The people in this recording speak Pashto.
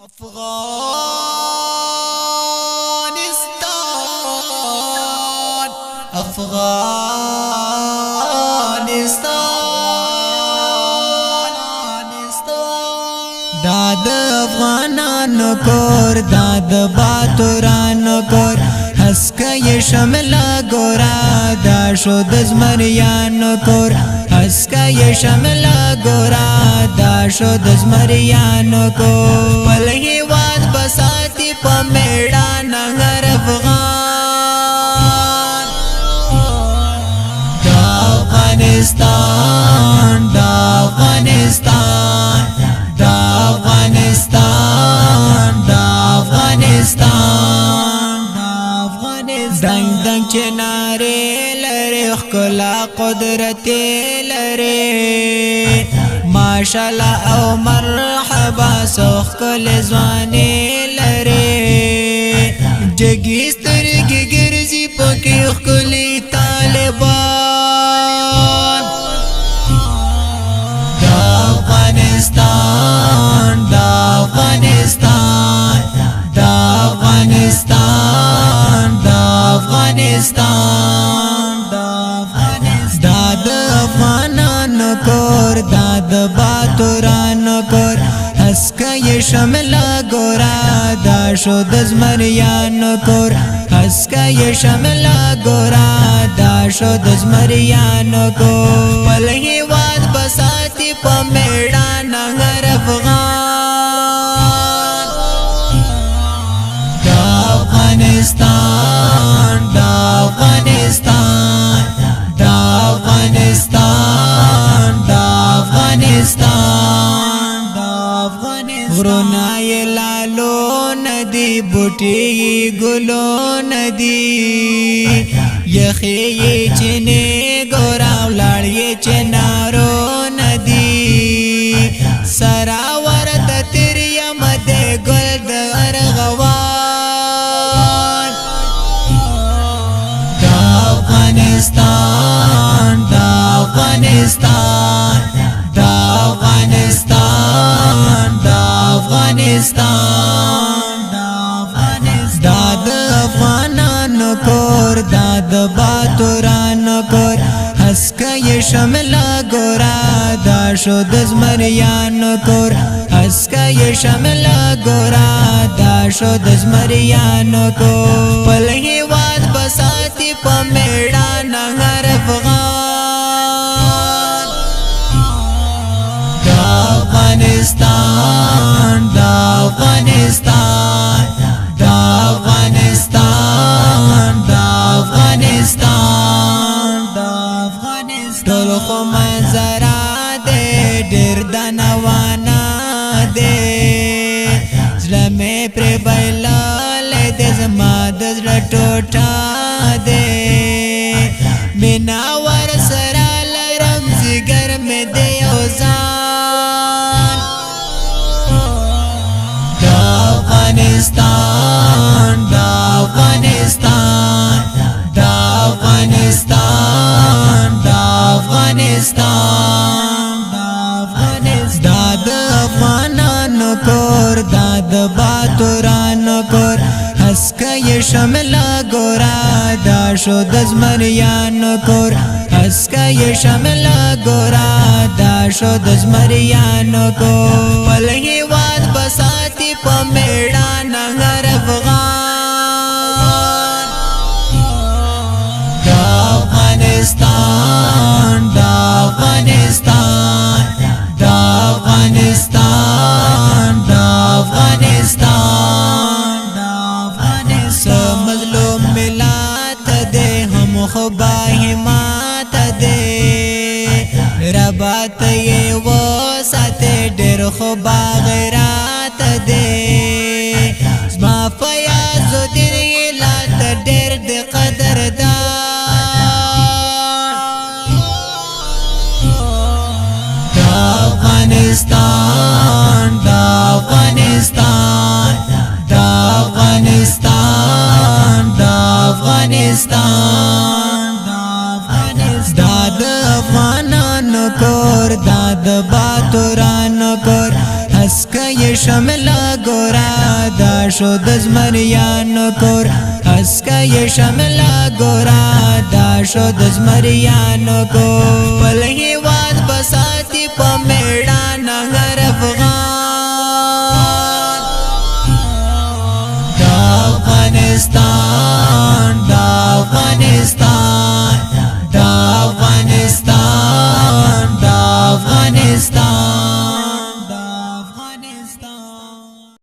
افغانستان افغانستان دا د افغانانو کور دا د باتورانو کور هسکه شمله ګورا دا شو د زمریانو کور هسکه شمله ګورا دا شو د زمریانو کور بل هیواد بساتی په میړان هر افغان دا افغانستان دا افغانستان دا افغانستان دا افغانستان دنگ دنگ چنارے لرے خلا قدرت لرے ماشاءاللہ او مرحبا سوخ کل زوانے لرے جگی سترگی گرزی پکی خلی طالبان دا افغانستان دا افغانستان دا افغانستان دا افغانستان دا د افغانانو کور دا د باتورانو کور هسکه شمله ګورا دا شو د زمریانو کور هسکه شمله ګورا دا شو د زمریانو کور بل هیواد بساتی په میړان هر افغان دا افغانستان دا افغانستان دا افغانستان دا افغانستان غرونا یې لالو ندی بوټي ګلو ندی یخې یې چینه ګورا ولاړ یې چنارو ندی سرا ورته تیر یم د ګل د ارغوان دا افغانستان دا افغانستان دا افغانستان دا افغانستان دا د افغانانو کور دا د باتورانو کور هسکه شمله ګورا دا شو د زمریانو کور هسکه شمله ګورا دا شو د زمریانو کور بل هیواد بساتی په میړان هر افغان دا افغانستان دا افغانستان دا افغانستان دا افغانستان ټول خو منظره دې ډېر د نوانا دې زړه مې پرې بایللی دې زما د زړه ټوټه دې مینا ورسره لرم ځیګر مې د یو ځان دا افغانستان دا افغانستان دا افغانستان دا افغانستان دا د افغانانو کور دا د باتورانو کور هسکه شمله ګورا دا شو د زمریانو کور هسکه شمله ګورا دا شو د زمریانو کور بل هیواد بساتی په میړان هر افغان دا افغانستان دا افغانستان دا افغانستان دا افغانستان مظلوم ملت دے ہم خبا حمات دے ربات یہ وہ ساتھ ڈر خبا غیرات دے شو د زمریانو کور اسکای شملا ګورا دا شو د زمریانو کور بل هیواد بساتی په میړان هر افغان دا افغانستان